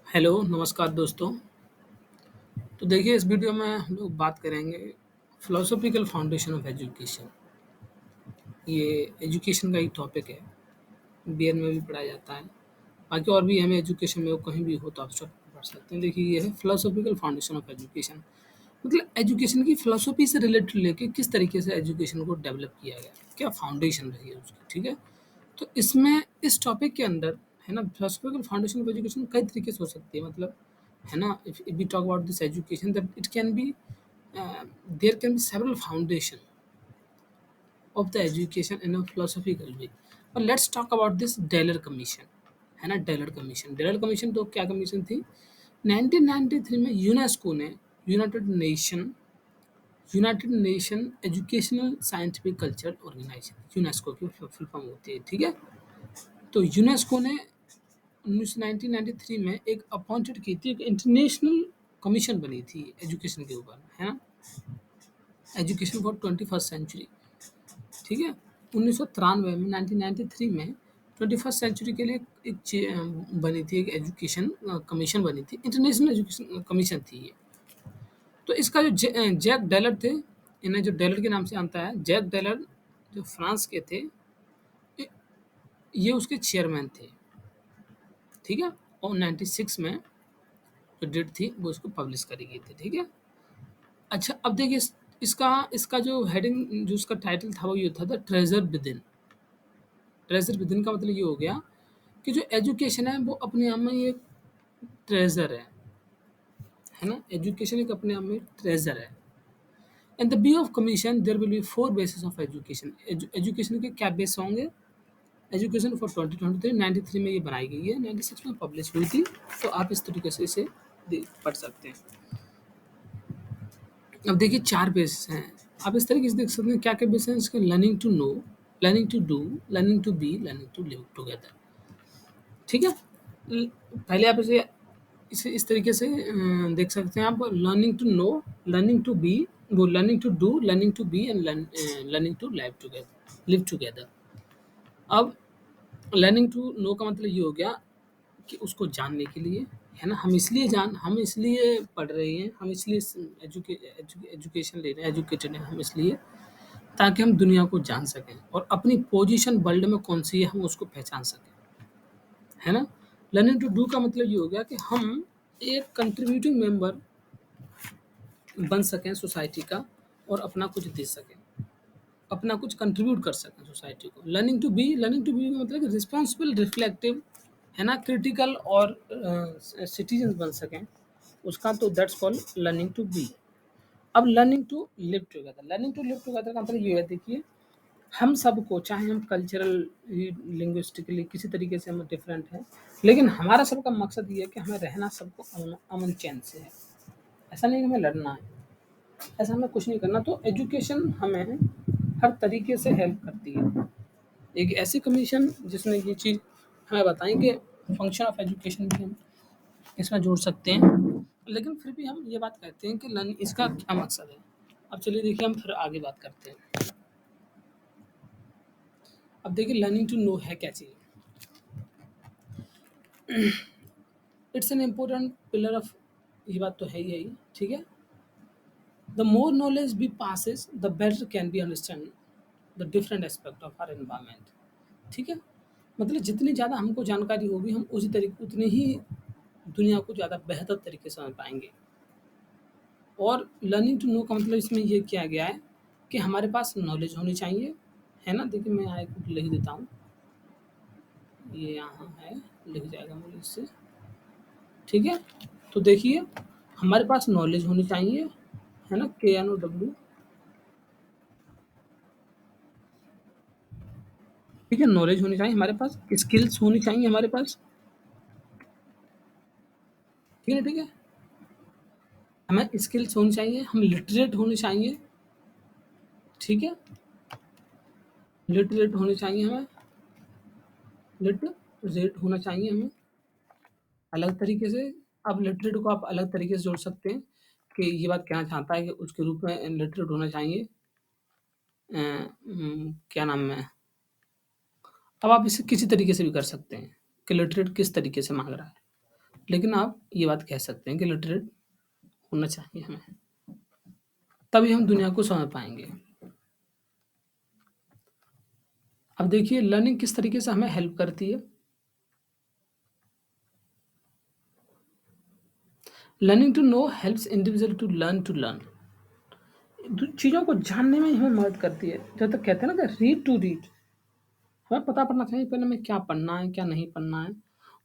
Hello, नमस्कार दोस्तों। तो देखिए इस वीडियो में हम लोग बात करेंगे फिलॉसॉफिकल फाउंडेशन ऑफ एजुकेशन। ये एजुकेशन का एक टॉपिक है, बीएड में भी पढ़ाया जाता है। बाकी और भी हमें एजुकेशन में वो कहीं भी हो तो आप सब पढ़ सकते हैं। देखिए ये है फिलॉसॉफिकल फाउंडेशन ऑफ एजुकेशन। मतलब एजुकेशन की फिलॉसफी से रिलेटेड लेके किस तरीके से एजुकेशन को डेवलप किया गया, क्या फाउंडेशन रही है उसकी, ठीक है? तो इसमें इस टॉपिक के अंदर है ना फिलॉसफिकल फाउंडेशन ऑफ एजुकेशन कई तरीके से हो सकती है, मतलब है ना। If we talk about this education that it can be there can be several foundation of the education in a philosophical way. और let's talk about this Delors Commission, है ना। डेलर कमीशन तो क्या कमीशन थी? 1993 में UNESCO ने United Nation United Nation Educational Scientific Culture Organization, UNESCO की full form होती है, ठीक है। तो यूनेस्को ने 1993 में एक अपॉइंटेड की थी, एक इंटरनेशनल कमीशन बनी थी एजुकेशन के ऊपर, है ना। एजुकेशन फॉर 21st सेंचुरी, ठीक है। 1993 में 1993 में 21st सेंचुरी के लिए बनी थी, एक एजुकेशन कमीशन बनी थी, इंटरनेशनल एजुकेशन कमीशन थी ये। तो इसका जो जैक डेलर थे, इन्हें जो डेलर के नाम से आता है, जैक डेलर जो फ्रांस के थे, ये ये उसके चेयरमैन थे, ठीक है। और 96 में जो डेट थी वो इसको पब्लिश करी गई थी, ठीक है। अच्छा अब देखिए इसका इसका जो हेडिंग, जो उसका टाइटल था वो ये था the treasure within. Treasure within का मतलब ये हो गया कि जो एजुकेशन है वो अपने आप में ये ट्रेजर है ना। एजुकेशन एक अपने आप में ट्रेजर है। In the be of commission there will be four basis of education. Education के क्या बेस होंगे? एजुकेशन फॉर 2023 93 में ये बनाई गई है, 96 में पब्लिश हुई थी। तो आप इस तरीके से इसे पढ़ सकते हैं। अब देखिए 4 बेस हैं। आप इस तरीके से देख सकते हैं क्या-क्या बेस हैं इसके: learning to know, learning to do, learning to be, learning to live together, ठीक है? ल पहले आप इसे इसे इस तरीके से देख सकते हैं आप: learning to know, learning to be, वो learning to do, learning to be and learning to live together. अब लर्निंग टू नो का मतलब ये हो गया कि उसको जानने के लिए, है ना। हम इसलिए पढ़ रहे हैं, हम इसलिए एजुकेशन ले रहे हैं, एजुकेटेड हैं हम इसलिए, ताकि हम दुनिया को जान सकें और अपनी पोजीशन वर्ल्ड में कौन-सी है हम उसको पहचान सकें, है ना। लर्निंग टू डू का मतलब ये हो गया कि हम एक कंट्रीब्यूटिंग मेंबर बन सकें सोसाइटी का और अपना कुछ दे सकें, अपना कुछ कंट्रीब्यूट कर सकें सोसाइटी को। लर्निंग टू बी का मतलब कि रिस्पॉन्सिबल, रिफ्लेक्टिव, है ना, क्रिटिकल और सिटीजन बन सकें उसका, तो that's called learning to be. अब लर्निंग टू लिव टुगेदर का मतलब ये है, देखिए हम सबको, चाहे हम कल्चरल, लिंग्विस्टिकली किसी तरीके से हम डिफरेंट हैं, लेकिन हमारा सबका मकसद ये है कि हमें रहना सबको अमन चैन से है। ऐसा नहीं कि हमें लड़ना है, ऐसा हमें कुछ नहीं करना। तो एजुकेशन हमें हर तरीके से हेल्प करती है। एक ऐसी कमीशन जिसने ये चीज़ हमें बताई कि फंक्शन ऑफ एजुकेशन भी हम इसमें जोड़ सकते हैं, लेकिन फिर भी हम ये बात कहते हैं कि लर्न इसका क्या मकसद है। अब चलिए देखिए हम फिर आगे बात करते हैं। अब देखिए लर्निंग टू नो है क्या चीज़। It's an important pillar of, ये बात तो है ही, ठीक है। The more knowledge be passes the better can be understand the different aspect of our environment, ठीक है। मतलब जितनी ज़्यादा हमको जानकारी होगी हम उसी तरीके उतनी ही दुनिया को ज़्यादा बेहतर तरीके से समझ पाएंगे। और लर्निंग टू नो का मतलब इसमें ये किया गया है कि हमारे पास नॉलेज होनी चाहिए, है ना। देखिए मैं यहाँ एक लिख देता हूँ, ये यहाँ है, लिख जाएगा मुझे इससे, ठीक है। तो देखिए हमारे पास नॉलेज होनी चाहिए, है ना, KNOW, ठीक है। नॉलेज होनी चाहिए हमारे पास, स्किल्स होनी चाहिए हमारे पास, ठीक है, ठीक है। हमें स्किल्स होनी चाहिए, हम लिटरेट होने चाहिए, ठीक है। लिटरेट होने चाहिए हमें, लिटरेट होना चाहिए हमें अलग तरीके से। अब लिटरेट को आप अलग तरीके से जोड़ सकते हैं कि ये बात कहना चाहता है कि उसके रूप में लिटरेट होना चाहिए। क्या नाम है, अब आप इसे किसी तरीके से भी कर सकते हैं कि लिटरेट किस तरीके से मांग रहा है। लेकिन आप ये बात कह सकते हैं कि लिटरेट होना चाहिए हमें, तभी हम दुनिया को समझ पाएँगे। अब देखिए लर्निंग किस तरीके से हमें हेल्प करती है। Learning to know helps individual to learn. चीज़ों को जानने में ही हमें मदद करती है। जब तक कहते हैं ना कि रीड टू रीड, हमें पता पड़ना चाहिए पहले हमें क्या पढ़ना है, क्या नहीं पढ़ना है।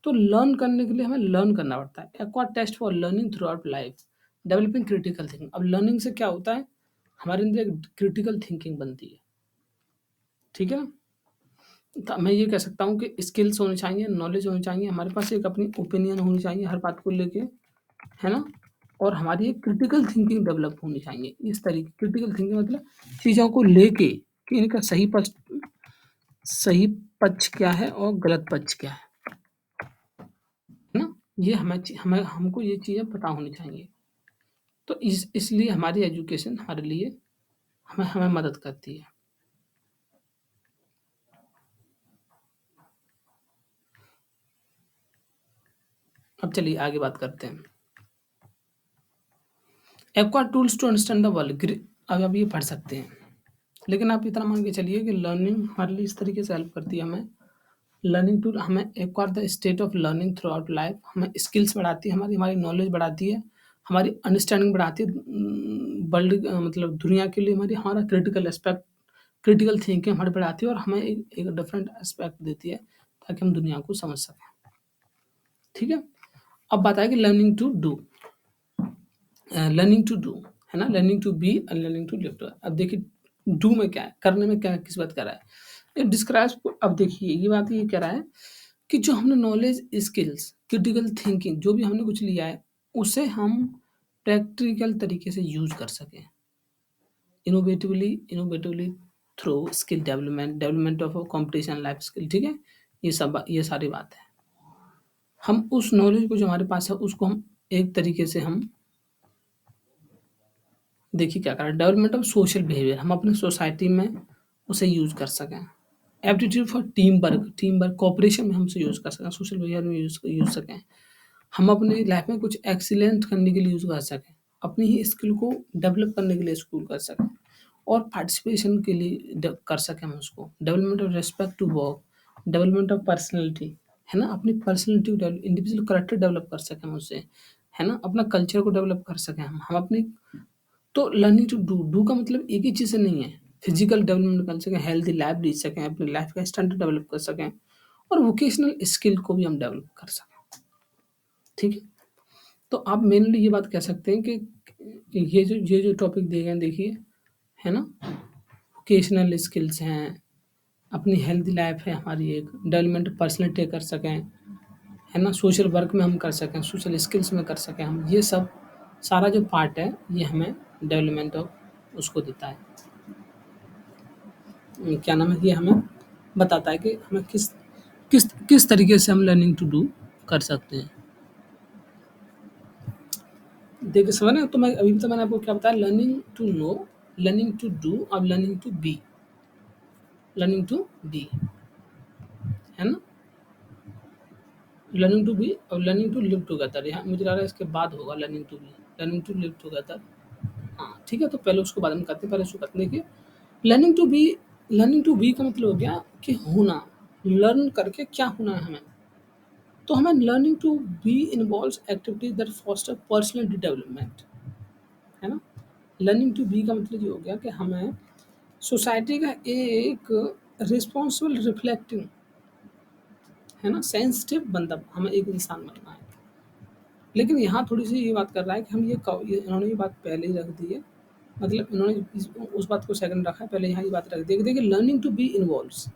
तो लर्न करने के लिए हमें लर्न करना पड़ता है। Acquire taste for learning throughout life, developing critical thinking. अब लर्निंग से क्या होता है, हमारे अंदर एक क्रिटिकल थिंकिंग बनती है। ठीक है ना? तो मैं ये कह सकता हूँ कि स्किल्स होनी चाहिए, नॉलेज होनी चाहिए, हमारे पास एक अपनी ओपिनियन होनी चाहिए हर बात को लेके, है ना? और हमारी एक क्रिटिकल थिंकिंग डेवलप होनी चाहिए। इस तरीके क्रिटिकल थिंकिंग मतलब चीज़ों को लेके कि इनका सही पक्ष क्या है और गलत पक्ष क्या है ना? ये हमें हमको ये चीज़ें पता होनी चाहिए। तो इसलिए हमारी एजुकेशन हमारे लिए हमें हमें मदद करती है। अब चलिए आगे बात करते हैं। Acquire tools to understand the world अब आप ये पढ़ सकते हैं। लेकिन आप इतना मान के चलिए कि लर्निंग हमारे लिए इस तरीके से हेल्प करती है हमें। लर्निंग टू हमें acquire the state of learning throughout life, हमें स्किल्स बढ़ाती है, हमारी हमारी नॉलेज बढ़ाती है, हमारी अंडरस्टैंडिंग बढ़ाती है। वर्ल्ड मतलब दुनिया के लिए हमारी हमारा क्रिटिकल एस्पेक्ट, क्रिटिकल थिंकिंग हमारी बढ़ाती है और हमें एक डिफरेंट एस्पेक्ट देती है ताकि हम दुनिया को समझ सकें। ठीक है? अब बात आएगी learning to do. Learning to do, है ना? लर्निंग टू बी और लर्निंग टू लिव। अब देखिए डू में क्या है, करने में क्या किस बात कर रहा है। इट डिस्क्राइब्स, अब देखिए ये बात ये कह रहा है कि जो हमने नॉलेज, स्किल्स, क्रिटिकल थिंकिंग जो भी हमने कुछ लिया है, उसे हम प्रैक्टिकल तरीके से यूज़ कर सकें। Innovatively through skill development, development of competition life skill. ठीक है? ये सारी बात है। हम उस नॉलेज को जो हमारे पास है उसको हम एक तरीके से हम देखिए क्या करें, डेवलपमेंट ऑफ सोशल बिहेवियर, हम अपने सोसाइटी में उसे यूज़ कर सकें। Aptitude for team work cooperation में हम उसे यूज़ कर सकें, सोशल बिहेवियर में यूज़ सकें। हम अपनी लाइफ में कुछ एक्सीलेंट करने के लिए यूज़ कर सकें, अपनी ही स्किल को डेवलप करने के लिए स्कूल कर सकें और पार्टिसिपेशन के लिए कर सकें हम उसको। Development of respect to work, development of personality, है ना? अपनी पर्सनैलिटी इंडिविजुअल करैक्टर डेवलप कर सकें हम उससे, है ना? अपना कल्चर को डेवलप कर सकें हम अपनी। तो लर्निंग टू डू का मतलब एक ही चीज़ से नहीं है। फिजिकल डेवलपमेंट कर सकें, हेल्थी लाइफ जी सकें, अपनी लाइफ का स्टैंडर्ड डेवलप कर सकें और वोकेशनल स्किल को भी हम डेवलप कर सकें। ठीक है? तो आप मेनली ये बात कह सकते हैं कि ये जो टॉपिक दिए गए हैं देखिए, है ना? वोकेशनल स्किल्स हैं, अपनी हेल्थी लाइफ है हमारी, एक डेवलपमेंट पर्सनैलिटी कर सकें, है ना? सोशल वर्क में हम कर सकें, सोशल स्किल्स में कर सकें हम, ये सब सारा जो पार्ट है ये हमें डेवलपमेंट ऑफ उसको देता है। क्या नाम है, ये हमें बताता है कि हमें किस तरीके से हम लर्निंग टू डू कर सकते हैं। देखिए समझ रहे हैं? तो मैं अभी तो मैंने आपको क्या बताया, learning to know, learning to do और learning to be, learning to be, है ना? लर्निंग टू बी और लर्निंग टू लिव टुगेदर, यहाँ मुझे लग रहा है इसके बाद होगा learning to be, learning to live together. हाँ ठीक है, तो पहले उसको बाद में करते हैं, पहले उसको करते हैं। देखिए learning to be, learning to be का मतलब हो गया कि होना, लर्न करके क्या होना है हमें। तो हमें learning to be involves activities that foster personality development, है ना? लर्निंग टू बी का मतलब ये हो गया कि हमें सोसाइटी का एक रिस्पॉन्सिबल रिफ्लेक्टिंग, है ना, सेंसिटिव बंदा हमें एक इंसान बनना है। लेकिन यहाँ थोड़ी सी ये बात कर रहा है कि हम ये इन्होंने ये बात पहले ही रख दी है, मतलब इन्होंने उस बात को सेकंड रखा है, पहले यहाँ ये बात रख दी है। देखिए लर्निंग टू बी इन्वॉल्व्स,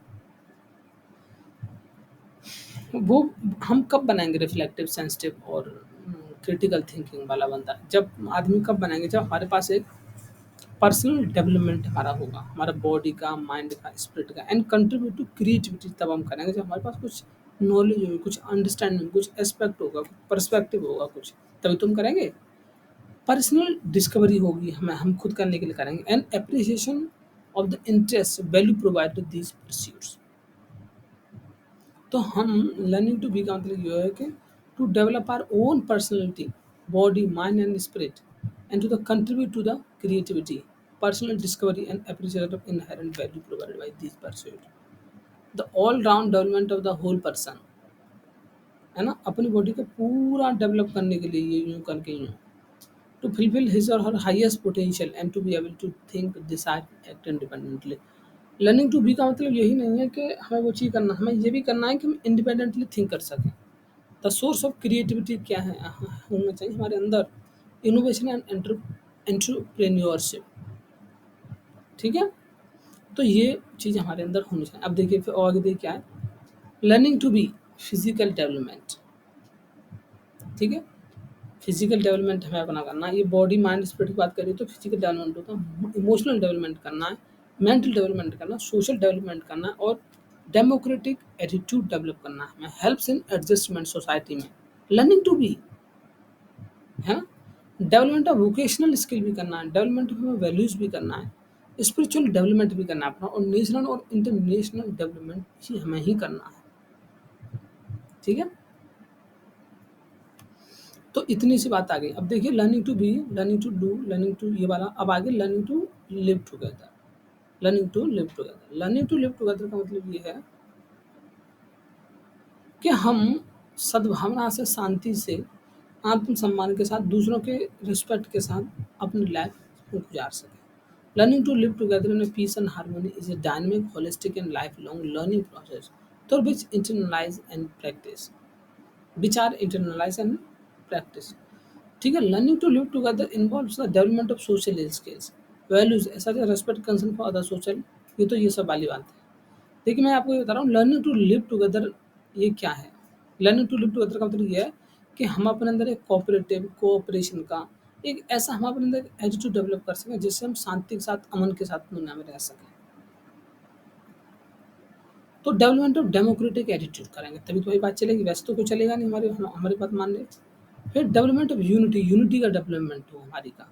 वो हम कब बनाएंगे रिफ्लेक्टिव, सेंसिटिव और क्रिटिकल थिंकिंग वाला बंदा, जब आदमी कब बनाएंगे, जब हमारे पास एक पर्सनल डेवलपमेंट हमारा होगा, हमारा बॉडी का, माइंड का, स्पिरिट का, एंड कंट्रीब्यूट टू क्रिएटिविटी, तब हम करेंगे जब हमारे पास कुछ नॉलेज होगी, कुछ अंडरस्टैंडिंग, कुछ एस्पेक्ट होगा, पर्सपेक्टिव होगा कुछ, तभी तुम करेंगे। पर्सनल डिस्कवरी होगी, हम खुद करने के लिए करेंगे, and appreciation of the interest value provide to these pursuits. तो हम लर्निंग टू बी का मतलब ये है कि to develop our own personality, body, mind, and spirit, and to the contribute to the creativity, personal discovery, and appreciation of inherent value provided by these pursuits. The all-round development of the whole person, है ना, अपनी body को पूरा develop करने के लिए ये यूं करके यूं to fulfill his or her highest potential and to be able to think, decide, act independently. Learning to be का मतलब यही नहीं है कि हमें वो चीज़ करना, हमें ये भी करना है कि हम इंडिपेंडेंटली थिंक कर सकें। द सोर्स ऑफ क्रिएटिविटी क्या है, होना चाहिए हमारे अंदर इनोवेशन एंड एंटरप्रेन्योरशिप। ठीक है, तो ये चीज़ हमारे अंदर होनी चाहिए। अब देखिए फिर और आगे देखिए क्या है, learning to be physical development. ठीक है, फिजिकल डेवलपमेंट हमें अपना करना है। ये बॉडी माइंड स्पिरिट की बात करें तो फिजिकल डेवलपमेंट होता है, इमोशनल डेवलपमेंट करना है, मेंटल डेवलपमेंट करना, सोशल डेवलपमेंट करना और डेमोक्रेटिक एटीट्यूड डेवलप करना है हमें, हेल्प्स इन एडजस्टमेंट सोसाइटी में। लर्निंग टू बी है ना, डेवलपमेंट ऑफ वोकेशनल स्किल भी करना है, डेवलपमेंट ऑफ वैल्यूज भी करना है, स्पिरिचुअल डेवलपमेंट भी करना है अपना, और नेशनल और इंटरनेशनल डेवलपमेंट भी हमें ही करना है। ठीक है, तो इतनी सी बात आ गई। अब देखिए learning to be, learning to do, learning to ये वाला, अब आगे learning to live together. Learning to live together, learning to live together का मतलब ये है कि हम सद्भावना से, शांति से, आत्मसम्मान के साथ, दूसरों के रिस्पेक्ट के साथ अपनी लाइफ को गुजार सकें। Learning to live together in peace and harmony is a dynamic, holistic and lifelong learning process through which internalize and practice, which are internalize and practice. ठीक है, learning to live together involves the development of social skills, values ऐसा respect, concern for other social, ये तो ये सब वाली बात है। देखिए मैं आपको ये बता रहा हूँ लर्निंग टू लिव टुगेदर ये क्या है। लर्निंग टू लिव टुगेदर का मतलब ये है कि हम अपने अंदर एक कोऑपरेटिव, कोऑपरेशन का एक ऐसा हम अपने अंदर एटीट्यूड डेवलप कर सकें जिससे हम शांति के साथ, अमन के साथ दुनिया में रह सकें। तो डेवलपमेंट ऑफ डेमोक्रेटिक एटीट्यूड करेंगे तभी तो वही बात चलेगी, वैसे तो कोई चलेगा नहीं, हमारी बात मान ले। फिर डेवलपमेंट ऑफ यूनिटी, यूनिटी का डेवलपमेंट हो हमारी का,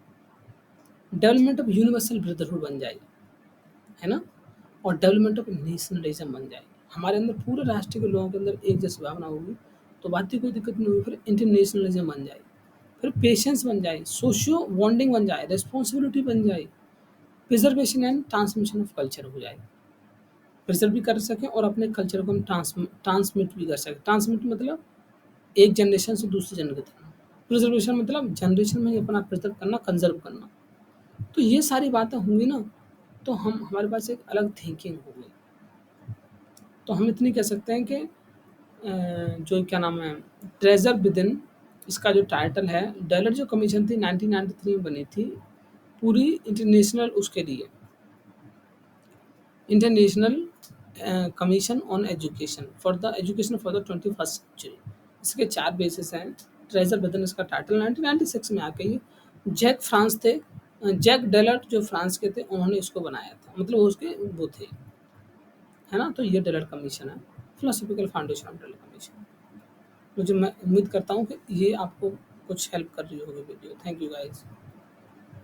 डेवलपमेंट ऑफ यूनिवर्सल ब्रदरहुड बन जाए, है ना, और डेवलपमेंट ऑफ नेशनलिज्म बन जाए। हमारे अंदर पूरे राष्ट्र के लोगों के अंदर एक जैसी भावना होगी तो बात की कोई दिक्कत नहीं होगी। फिर इंटरनेशनलिज्म बन जाए, फिर पेशेंस बन जाए, सोशियो बॉन्डिंग बन जाए, रिस्पॉन्सिबिलिटी बन जाए, preservation and transmission of culture हो जाए, प्रिजर्व भी कर सकें और अपने कल्चर को हम ट्रांसमिट भी कर सकें। ट्रांसमिट मतलब एक जनरेशन से दूसरी जनरेशन तक, प्रिजर्वेशन मतलब जनरेशन में ही अपना प्रिजर्व करना, कंजर्व करना। तो ये सारी बातें होंगी ना, तो हम हमारे पास एक अलग थिंकिंग होगी। तो हम इतनी कह सकते हैं कि जो क्या नाम है, ट्रेजर विदिन, इसका जो टाइटल है, डेलर जो कमीशन थी 1993 में बनी थी, पूरी इंटरनेशनल उसके लिए, international commission on education for the education for the 21st century. इसके 4 बेसिस हैं। ट्रेजर विदिन इसका टाइटल 1996 में आ गई। जैक फ्रांस थे, जैक डेलर जो फ्रांस के थे, उन्होंने इसको बनाया था, मतलब उसके वो थे, है ना। तो ये डेलर कमीशन है, philosophical foundation of dealer commission. मुझे मैं उम्मीद करता हूँ कि ये आपको कुछ हेल्प कर रही होगी वीडियो। Thank you guys.